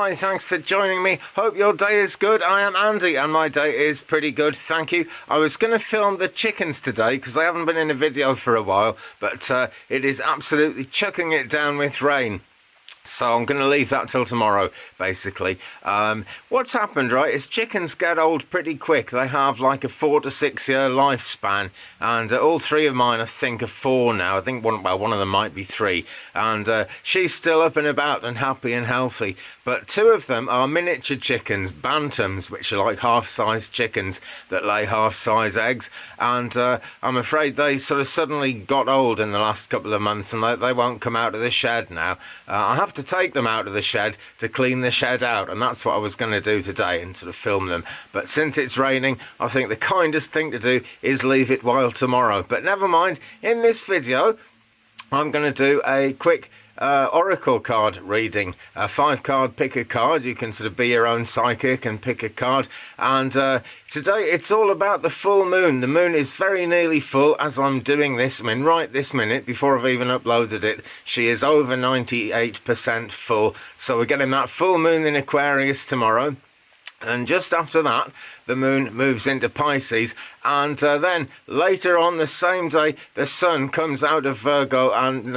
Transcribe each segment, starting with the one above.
Hi, thanks for joining me. Hope your day is good. I am Andy and my day is pretty good, thank you. I was going to film the chickens today because they haven't been in a video for a while, but it is absolutely chucking it down with rain. So I'm going to leave that till tomorrow, basically. What's happened, right, is chickens get old pretty quick. They have like a 4 to 6 year lifespan, and all three of mine, I think, are 4 now. I think one of them might be 3, and she's still up and about and happy and healthy. But 2 of them are miniature chickens, bantams, which are like half-sized chickens that lay half-size eggs, and I'm afraid they sort of suddenly got old in the last couple of months, and they won't come out of the shed now. I have to take them out of the shed to clean the shed out, and that's what I was going to do today and sort of film them. But since it's raining, I think the kindest thing to do is leave it while tomorrow. But never mind, in this video I'm going to do a quick oracle card reading. A 5-card pick a card. You can sort of be your own psychic and pick a card, and today it's all about the full moon. The moon is very nearly full as I'm doing this. I mean, right this minute, before I've even uploaded it, she is over 98% full. So we're getting that full moon in Aquarius tomorrow. And just after that, the moon moves into Pisces, and then later on the same day, the sun comes out of Virgo and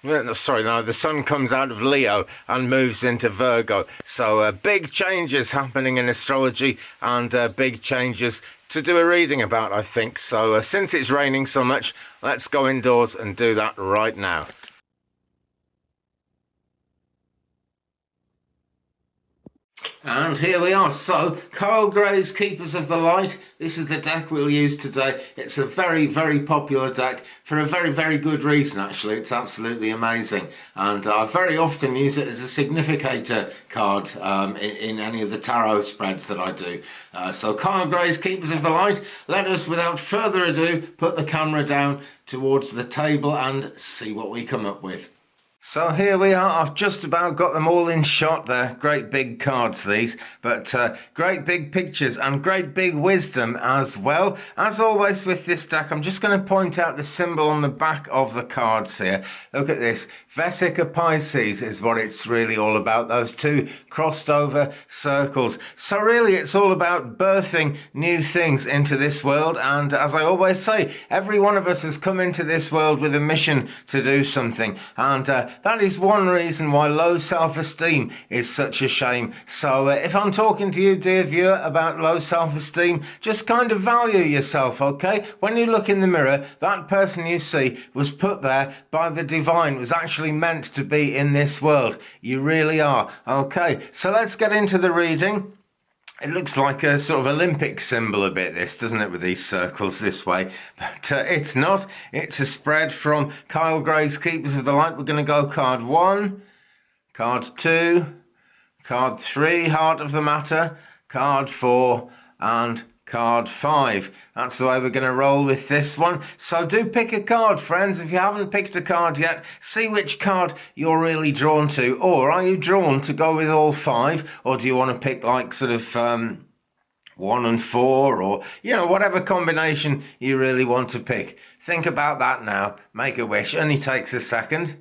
the sun comes out of Leo and moves into Virgo. So big changes happening in astrology, and big changes to do a reading about, I think. So since it's raining so much, let's go indoors and do that right now. And here we are. So, Kyle Gray's Keepers of the Light. This is the deck we'll use today. It's a very, very popular deck for a very, very good reason, actually. It's absolutely amazing. And I very often use it as a significator card in any of the tarot spreads that I do. So, Kyle Gray's Keepers of the Light. Let us, without further ado, put the camera down towards the table and see what we come up with. So here we are. I've just about got them all in shot. They're great big cards, these, but great big pictures and great big wisdom as well. As always with this deck, I'm just going to point out the symbol on the back of the cards here. Look at this. Vesica Pisces is what it's really all about. Those 2 crossed over circles. So really it's all about birthing new things into this world. And as I always say, every one of us has come into this world with a mission to do something. And that is one reason why low self-esteem is such a shame. So if I'm talking to you, dear viewer, about low self-esteem, just kind of value yourself, okay? When you look in the mirror, that person you see was put there by the divine, was actually meant to be in this world. You really are. Okay, so let's get into the reading. It looks like a sort of Olympic symbol a bit, this, doesn't it, with these circles this way? But it's not. It's a spread from Kyle Gray's Keepers of the Light. We're going to go card 1, card 2, card 3, Heart of the Matter, card 4, and card 5. That's the way we're going to roll with this one. So do pick a card, friends. If you haven't picked a card yet, see which card you're really drawn to. Or are you drawn to go with all 5? Or do you want to pick like sort of 1 and 4, or, you know, whatever combination you really want to pick. Think about that now. Make a wish. Only takes a second.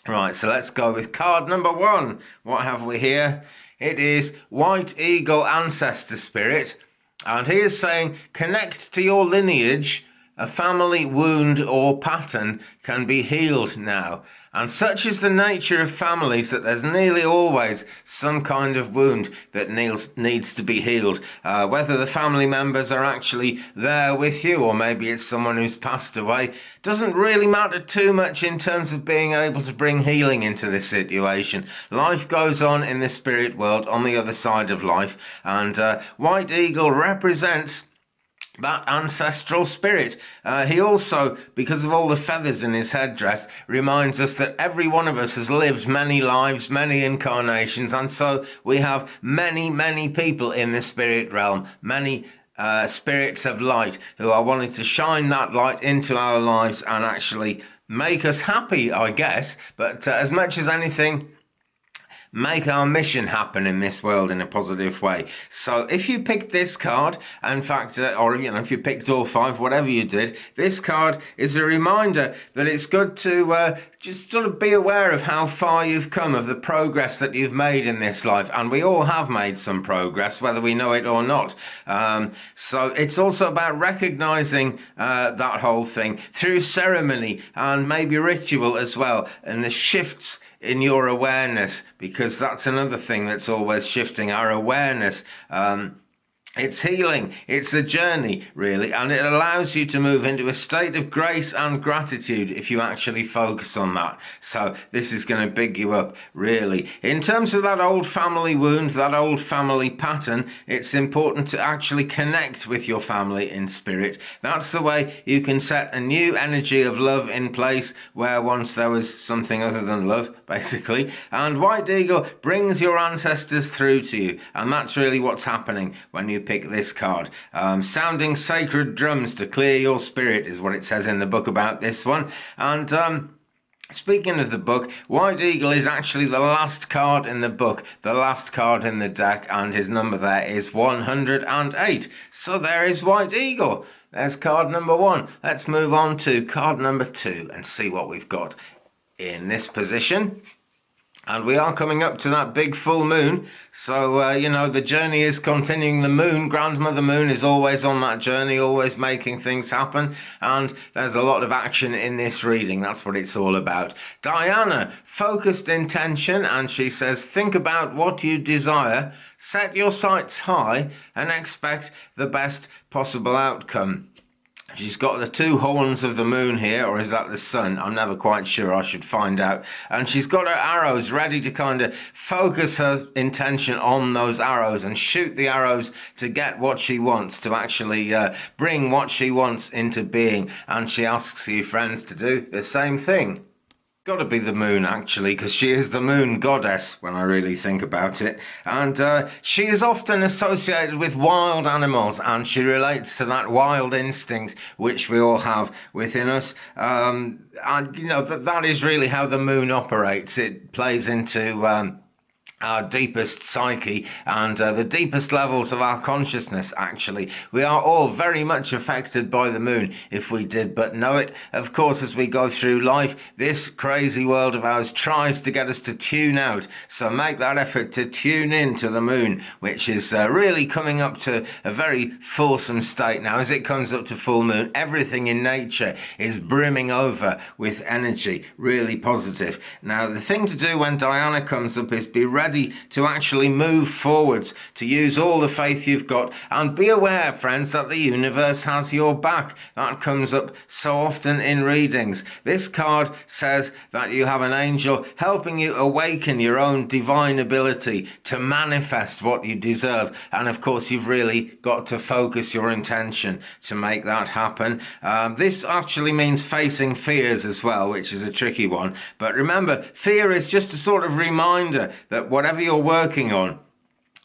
Right, so let's go with card number 1. What have we here? It is White Eagle Ancestor Spirit, and he is saying, connect to your lineage. A family wound or pattern can be healed now. And such is the nature of families that there's nearly always some kind of wound that needs to be healed. Whether the family members are actually there with you, or maybe it's someone who's passed away, doesn't really matter too much in terms of being able to bring healing into this situation. Life goes on in the spirit world on the other side of life, and White Eagle represents that ancestral spirit. He also, because of all the feathers in his headdress, reminds us that every one of us has lived many lives, many incarnations, and so we have many, many people in the spirit realm, many spirits of light who are wanting to shine that light into our lives and actually make us happy, I guess. But as much as anything, make our mission happen in this world in a positive way. So if you picked this card, in fact, or if you picked all 5, whatever you did, this card is a reminder that it's good to just sort of be aware of how far you've come, of the progress that you've made in this life. And we all have made some progress, whether we know it or not. So it's also about recognizing that whole thing through ceremony and maybe ritual as well, and the shifts in your awareness, because that's another thing that's always shifting, our awareness. It's healing, it's a journey, really, and it allows you to move into a state of grace and gratitude if you actually focus on that. So this is going to big you up, really. In terms of that old family wound, that old family pattern, it's important to actually connect with your family in spirit. That's the way you can set a new energy of love in place where once there was something other than love, basically. And White Eagle brings your ancestors through to you, and that's really what's happening when you pick this card. Sounding sacred drums to clear your spirit is what it says in the book about this one. And speaking of the book, White Eagle is actually the last card in the book, the last card in the deck, and his number there is 108. So there is White Eagle. There's card number 1. Let's move on to card number 2 and see what we've got in this position. And we are coming up to that big full moon. So, the journey is continuing. The moon, Grandmother Moon, is always on that journey, always making things happen. And there's a lot of action in this reading. That's what it's all about. Diana, focused intention. And she says, think about what you desire. Set your sights high and expect the best possible outcome. She's got the 2 horns of the moon here, or is that the sun? I'm never quite sure. I should find out. And she's got her arrows ready to kind of focus her intention on those arrows and shoot the arrows to get what she wants, to actually bring what she wants into being. And she asks you, friends, to do the same thing. Got to be the moon, actually, because she is the moon goddess when I really think about it. And she is often associated with wild animals, and she relates to that wild instinct which we all have within us. And that is really how the moon operates. It plays into our deepest psyche and the deepest levels of our consciousness, actually. We are all very much affected by the moon, if we did but know it. Of course, as we go through life, this crazy world of ours tries to get us to tune out. So make that effort to tune in to the moon, which is really coming up to a very fulsome state now. As it comes up to full moon, everything in nature is brimming over with energy, really positive. Now, the thing to do when Diana comes up is be ready to actually move forwards, to use all the faith you've got, and be aware, friends, that the universe has your back. That comes up so often in readings. This card says that you have an angel helping you awaken your own divine ability to manifest what you deserve. And of course, you've really got to focus your intention to make that happen. This actually means facing fears as well, which is a tricky one. But remember, fear is just a sort of reminder that whatever you're working on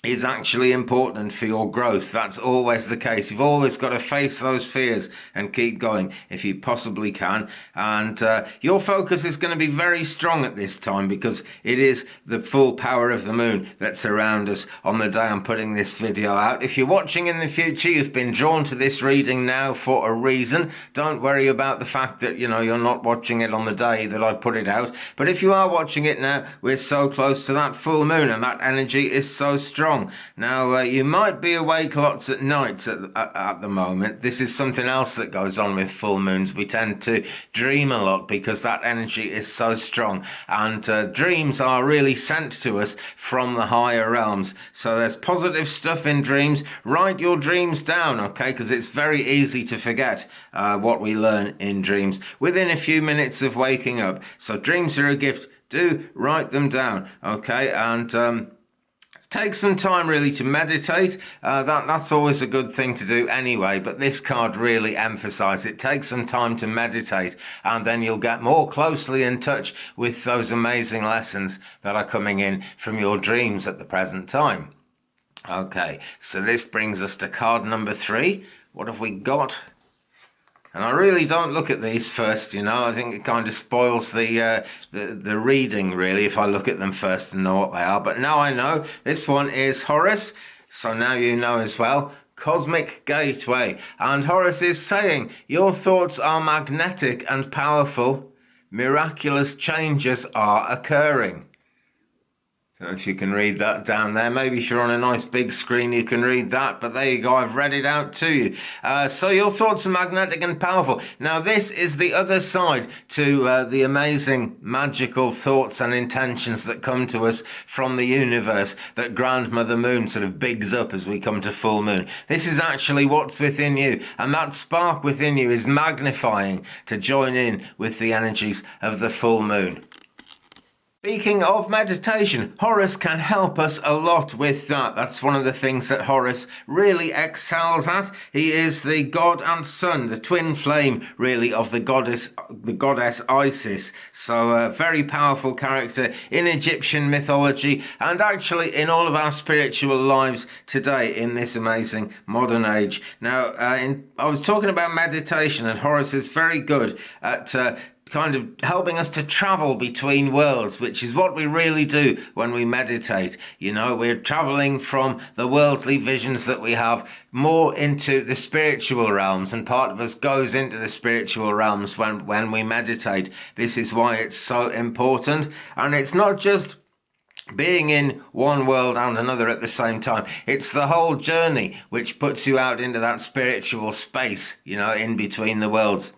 is actually important for your growth. That's always the case. You've always got to face those fears and keep going if you possibly can. And your focus is going to be very strong at this time because it is the full power of the moon that's around us on the day I'm putting this video out. If you're watching in the future, you've been drawn to this reading now for a reason. Don't worry about the fact that, you're not watching it on the day that I put it out. But if you are watching it now, we're so close to that full moon and that energy is so strong. Now, you might be awake lots at night at the moment. This is something else that goes on with full moons. We tend to dream a lot because that energy is so strong. And dreams are really sent to us from the higher realms. So there's positive stuff in dreams. Write your dreams down, okay? Because it's very easy to forget what we learn in dreams within a few minutes of waking up. So dreams are a gift. Do write them down, okay? And take some time really to meditate. That's always a good thing to do anyway, but this card really emphasizes it. Take some time to meditate and then you'll get more closely in touch with those amazing lessons that are coming in from your dreams at the present time. Okay, so this brings us to card number 3. What have we got? And I really don't look at these first, you know. I think it kind of spoils the reading, really, if I look at them first and know what they are. But now I know. This one is Horus, so now you know as well. Cosmic Gateway. And Horus is saying, your thoughts are magnetic and powerful. Miraculous changes are occurring. So if you can read that down there, maybe if you're on a nice big screen you can read that, but there you go, I've read it out to you. So your thoughts are magnetic and powerful. Now this is the other side to the amazing magical thoughts and intentions that come to us from the universe, that Grandmother Moon sort of bigs up as we come to full moon. This is actually what's within you, and that spark within you is magnifying to join in with the energies of the full moon. Speaking of meditation, Horus can help us a lot with that. That's one of the things that Horus really excels at. He is the god and son, the twin flame, really, of the goddess Isis. So a very powerful character in Egyptian mythology and actually in all of our spiritual lives today in this amazing modern age. Now, I was talking about meditation, and Horus is very good at kind of helping us to travel between worlds, which is what we really do when we meditate. You know, we're traveling from the worldly visions that we have more into the spiritual realms, and part of us goes into the spiritual realms when we meditate. This is why it's so important. And it's not just being in one world and another at the same time. It's the whole journey which puts you out into that spiritual space, you know, in between the worlds.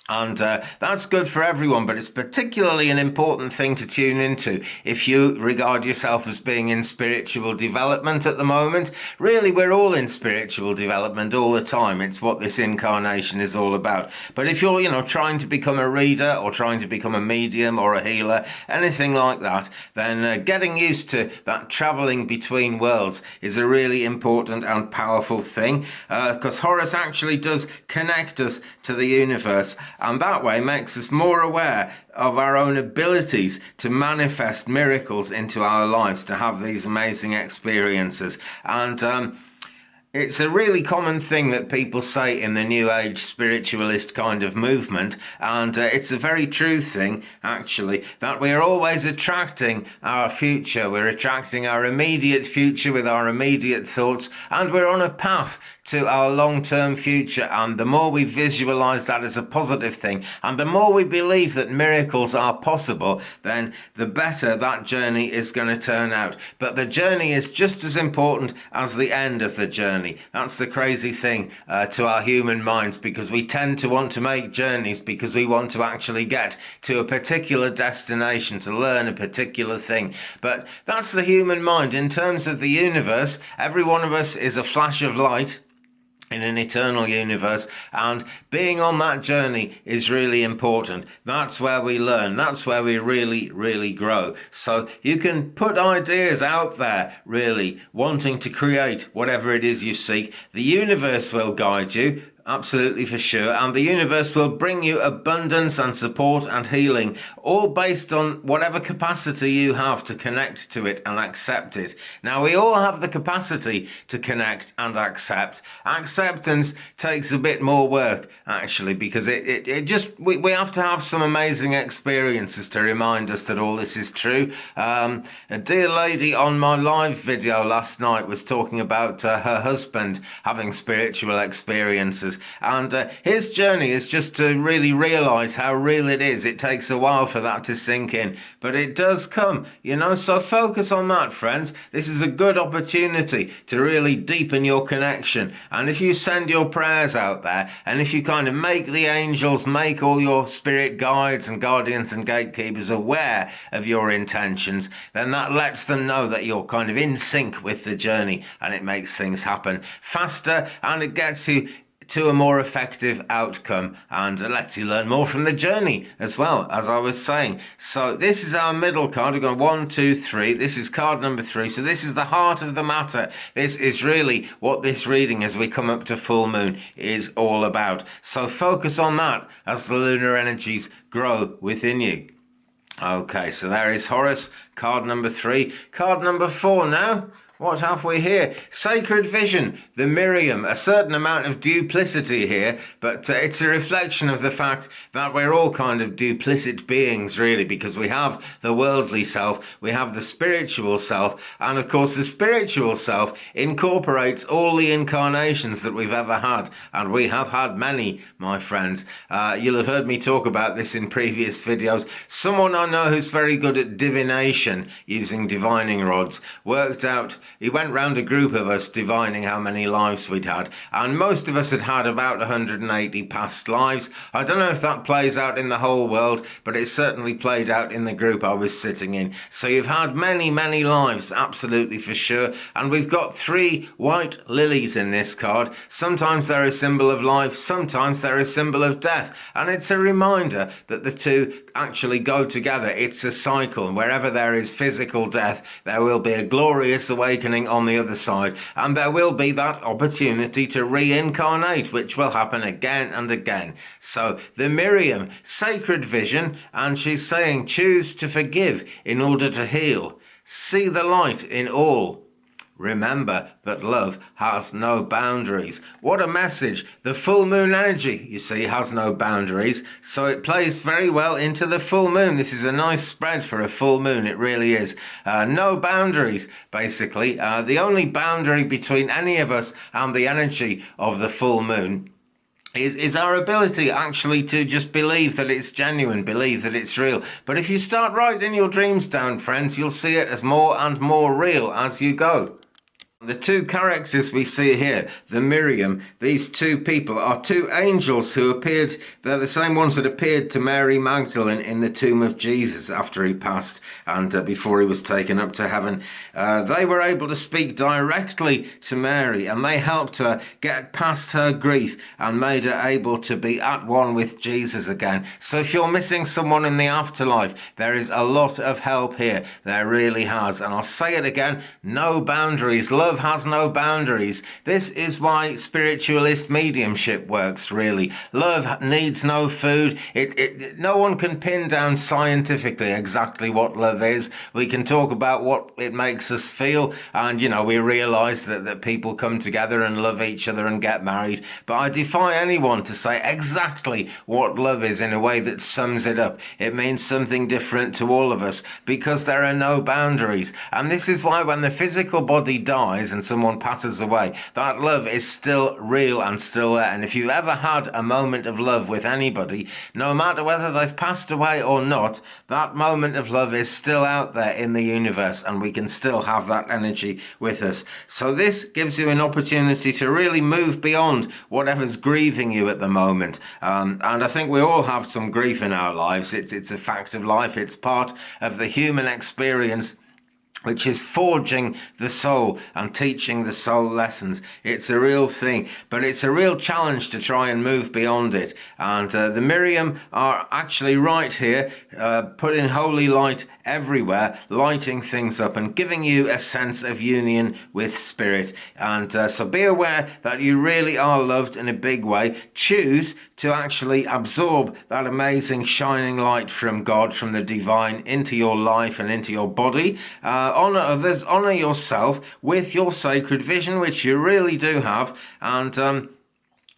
And that's good for everyone, but it's particularly an important thing to tune into if you regard yourself as being in spiritual development at the moment. Really, we're all in spiritual development all the time. It's what this incarnation is all about. But if you're, you know, trying to become a reader or trying to become a medium or a healer, anything like that, then getting used to that traveling between worlds is a really important and powerful thing, because Horus actually does connect us to the universe, and that way makes us more aware of our own abilities to manifest miracles into our lives, to have these amazing experiences. And it's a really common thing that people say in the New Age spiritualist kind of movement, and it's a very true thing, actually, that we're always attracting our future. We're attracting our immediate future with our immediate thoughts, and we're on a path to our long-term future. And the more we visualize that as a positive thing, and the more we believe that miracles are possible, then the better that journey is going to turn out. But the journey is just as important as the end of the journey. That's the crazy thing to our human minds, because we tend to want to make journeys because we want to actually get to a particular destination, to learn a particular thing. But that's the human mind. In terms of the universe, every one of us is a flash of light in an eternal universe, and being on that journey is really important. That's where we learn. That's where we really, really grow. So you can put ideas out there, really, wanting to create whatever it is you seek. The universe will guide you. Absolutely, for sure. And the universe will bring you abundance and support and healing, all based on whatever capacity you have to connect to it and accept it. Now, we all have the capacity to connect and accept. Acceptance takes a bit more work, actually, because we have to have some amazing experiences to remind us that all this is true. A dear lady on my live video last night was talking about her husband having spiritual experiences. And his journey is just to really realize how real it is. It takes a while for that to sink in, but it does come, you know, so focus on that, friends. This is a good opportunity to really deepen your connection. And if you send your prayers out there, and if you kind of make the angels, make all your spirit guides and guardians and gatekeepers aware of your intentions, then that lets them know that you're kind of in sync with the journey, and it makes things happen faster, and it gets you to a more effective outcome, and it lets you learn more from the journey as well, as I was saying. So this is our middle card. We've got 1, 2, 3. This is card number 3. So this is the heart of the matter. This is really what this reading as we come up to full moon is all about. So focus on that as the lunar energies grow within you. Okay, so there is Horus, card number 3. Card number 4 now. What have we here? Sacred vision, the Miriam, a certain amount of duplicity here, but it's a reflection of the fact that we're all kind of duplicit beings, really, because we have the worldly self, we have the spiritual self, and of course the spiritual self incorporates all the incarnations that we've ever had, and we have had many, my friends. You'll have heard me talk about this in previous videos. Someone I know who's very good at divination, using divining rods, worked out. He went round a group of us divining how many lives we'd had, and most of us had had about 180 past lives. I don't know if that plays out in the whole world, but it certainly played out in the group I was sitting in. So you've had many, many lives, absolutely for sure. And we've got 3 white lilies in this card. Sometimes they're a symbol of life, sometimes they're a symbol of death. And it's a reminder that the two actually go together. It's a cycle, and wherever there is physical death, there will be a glorious awakening on the other side, and there will be that opportunity to reincarnate, which will happen again and again. So the Miriam, sacred vision, and she's saying choose to forgive in order to heal. See the light in all. Remember that love has no boundaries. What a message. The full moon energy, you see, has no boundaries. So it plays very well into the full moon. This is a nice spread for a full moon. It really is. No boundaries, basically. The only boundary between any of us and the energy of the full moon is our ability actually to just believe that it's genuine, believe that it's real. But if you start writing your dreams down, friends, you'll see it as more and more real as you go. The 2 characters we see here, the Miriam, these 2 people are 2 angels who appeared. They're the same ones that appeared to Mary Magdalene in the tomb of Jesus after he passed and before he was taken up to heaven. They were able to speak directly to Mary, and they helped her get past her grief and made her able to be at one with Jesus again. So if you're missing someone in the afterlife, there is a lot of help here. There really has. And I'll say it again, no boundaries. Love has no boundaries. This is why spiritualist mediumship works, really. Love needs no food. No one can pin down scientifically exactly what love is. We can talk about what it makes us feel, and we realize that people come together and love each other and get married, but I defy anyone to say exactly what love is in a way that sums it up. It means something different to all of us because there are no boundaries. And this is why when the physical body dies and someone passes away, that love is still real and still there. And if you've ever had a moment of love with anybody, no matter whether they've passed away or not, that moment of love is still out there in the universe, and we can still have that energy with us. So this gives you an opportunity to really move beyond whatever's grieving you at the moment. And I think we all have some grief in our lives. It's a fact of life. It's part of the human experience, which is forging the soul and teaching the soul lessons. It's a real thing, but it's a real challenge to try and move beyond it. And the Miriam are actually right here, putting holy light everywhere, lighting things up and giving you a sense of union with spirit. And so be aware that you really are loved in a big way. Choose to actually absorb that amazing shining light from God, from the divine, into your life and into your body. Honor others, honor yourself with your sacred vision, which you really do have. And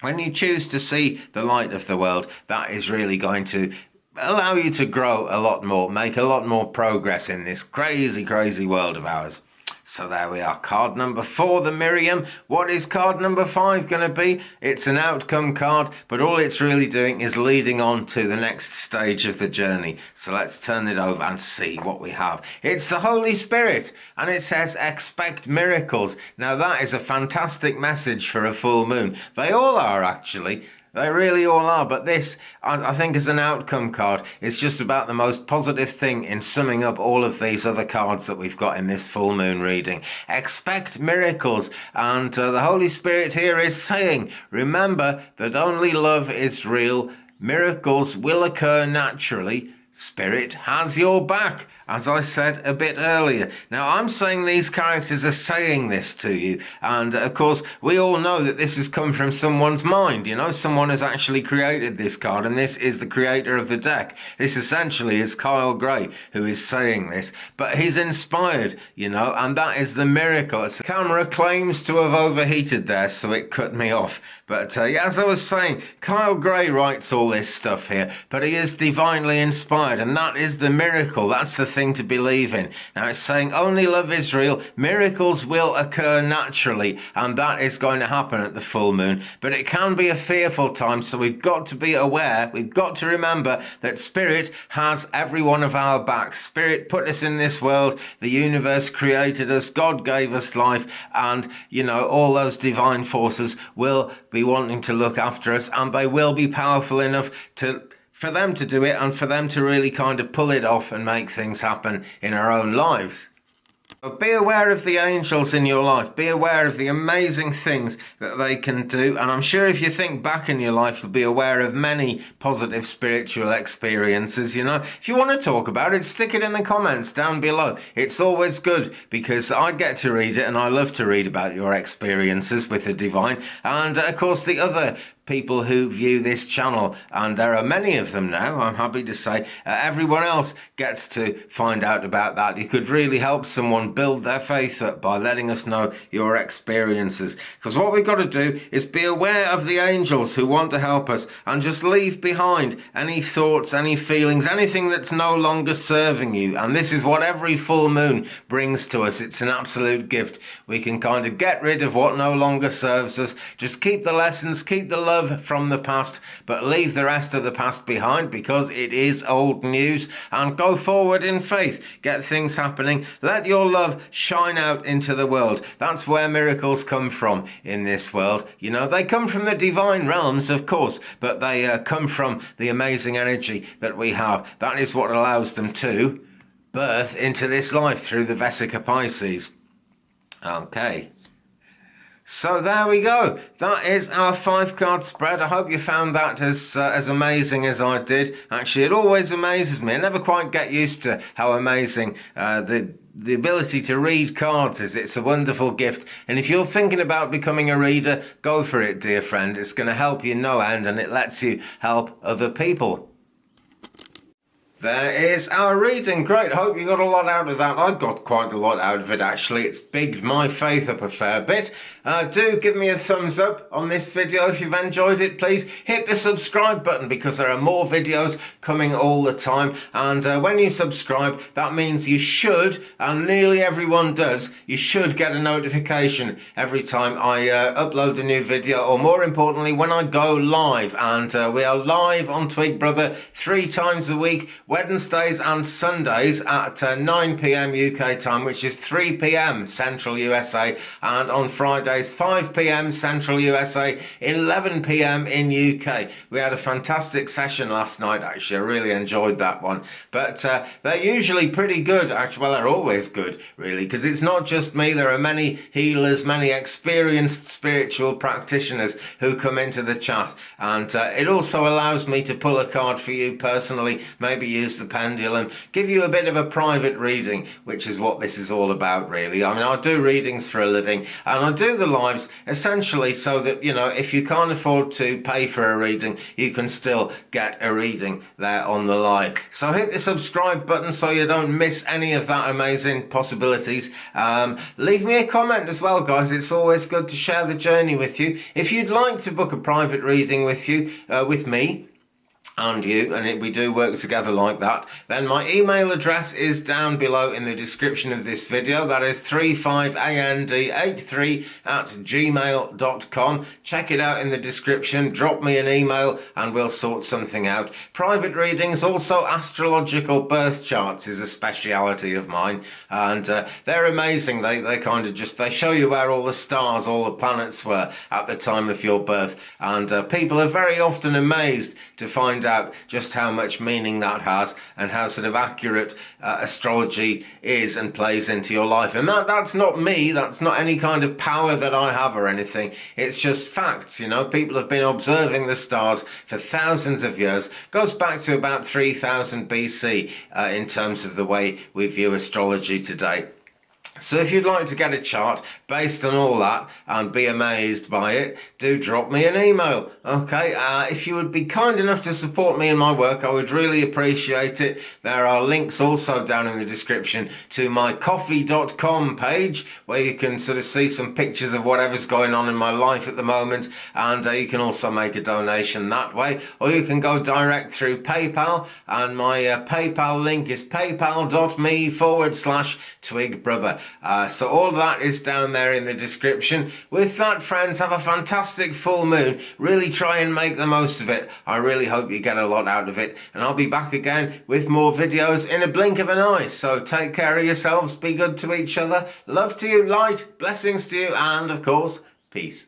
when you choose to see the light of the world, that is really going to allow you to grow a lot more, make a lot more progress in this crazy, crazy world of ours. So there we are, card number 4, the Miriam. What is card number 5 going to be? It's an outcome card, but all it's really doing is leading on to the next stage of the journey. So let's turn it over and see what we have. It's the Holy Spirit, and it says expect miracles. Now that is a fantastic message for a full moon. They all are, actually. They really all are, but this, I think, is an outcome card. It's just about the most positive thing in summing up all of these other cards that we've got in this full moon reading. Expect miracles, and the Holy Spirit here is saying, remember that only love is real. Miracles will occur naturally. Spirit has your back, as I said a bit earlier. Now, I'm saying these characters are saying this to you, and of course, we all know that this has come from someone's mind. Someone has actually created this card, and this is the creator of the deck. This essentially is Kyle Gray who is saying this, but he's inspired, and that is the miracle. The camera claims to have overheated there, so it cut me off. But as I was saying, Kyle Gray writes all this stuff here, but he is divinely inspired, and that is the miracle. That's the thing to believe in. Now it's saying only love Israel. Miracles will occur naturally, and that is going to happen at the full moon. But it can be a fearful time, so we've got to be aware. We've got to remember that Spirit has every one of our backs. Spirit put us in this world. The universe created us. God gave us life, and all those divine forces will be wanting to look after us, and they will be powerful enough for them to do it, and for them to really kind of pull it off and make things happen in our own lives. But be aware of the angels in your life. Be aware of the amazing things that they can do. And I'm sure if you think back in your life, you'll be aware of many positive spiritual experiences. If you want to talk about it, stick it in the comments down below. It's always good, because I get to read it, and I love to read about your experiences with the divine. And of course, the other people who view this channel, and there are many of them now, I'm happy to say, everyone else gets to find out about that. You could really help someone build their faith up by letting us know your experiences, because what we've got to do is be aware of the angels who want to help us, and just leave behind any thoughts, any feelings, anything that's no longer serving you. And this is what every full moon brings to us. It's an absolute gift. We can kind of get rid of what no longer serves us, just keep the lessons, keep the love from the past, but leave the rest of the past behind, because it is old news, and go forward in faith. Get things happening. Let your love shine out into the world. That's where miracles come from in this world. They come from the divine realms, of course, but they come from the amazing energy that we have. That is what allows them to birth into this life through the Vesica Pisces. Okay. So there we go. That is our 5-card spread. I hope you found that as amazing as I did. Actually, it always amazes me. I never quite get used to how amazing the ability to read cards is. It's a wonderful gift. And if you're thinking about becoming a reader, go for it, dear friend. It's going to help you no end, and it lets you help other people. There is our reading. Great. Hope you got a lot out of that. I got quite a lot out of it, actually. It's bigged my faith up a fair bit. Do give me a thumbs up on this video if you've enjoyed it. Please hit the subscribe button, because there are more videos coming all the time. And when you subscribe, that means you should, and nearly everyone does, you should get a notification every time I upload a new video, or more importantly, when I go live. And we are live on Twig Brother 3 times a week, Wednesdays and Sundays at 9 p.m. UK time, which is 3 p.m. Central USA, and on Fridays 5 p.m. Central USA, 11 p.m. in UK. We had a fantastic session last night, actually. I really enjoyed that one. But they're usually pretty good, actually. Well, they're always good, really, because it's not just me. There are many healers, many experienced spiritual practitioners who come into the chat. And it also allows me to pull a card for you personally, maybe use the pendulum, give you a bit of a private reading, which is what this is all about, really. I mean, I do readings for a living, and I do the lives essentially so that, if you can't afford to pay for a reading, you can still get a reading there on the live. So hit the subscribe button so you don't miss any of that amazing possibilities. Leave me a comment as well, guys. It's always good to share the journey with you. If you'd like to book a private reading with you, with me, and you, and we do work together like that, then my email address is down below in the description of this video. That is 35and83@gmail.com. Check it out in the description, drop me an email, and we'll sort something out. Private readings, also astrological birth charts is a speciality of mine, and they're amazing. They kind of they show you where all the stars, all the planets were at the time of your birth, and people are very often amazed to find out just how much meaning that has and how sort of accurate astrology is and plays into your life. And that's not me, that's not any kind of power that I have or anything. It's just facts, you know. People have been observing the stars for thousands of years. Goes back to about 3000 BC in terms of the way we view astrology today. So if you'd like to get a chart based on all that and be amazed by it, do drop me an email. Okay, if you would be kind enough to support me in my work, I would really appreciate it. There are links also down in the description to my coffee.com page where you can sort of see some pictures of whatever's going on in my life at the moment, and you can also make a donation that way, or you can go direct through PayPal, and my PayPal link is paypal.me/twigbrother. So all that is down there in the description. With that, friends, have a fantastic full moon. Really try and make the most of it. I really hope you get a lot out of it. And I'll be back again with more videos in a blink of an eye. So take care of yourselves. Be good to each other. Love to you, light, blessings to you, and of course, peace.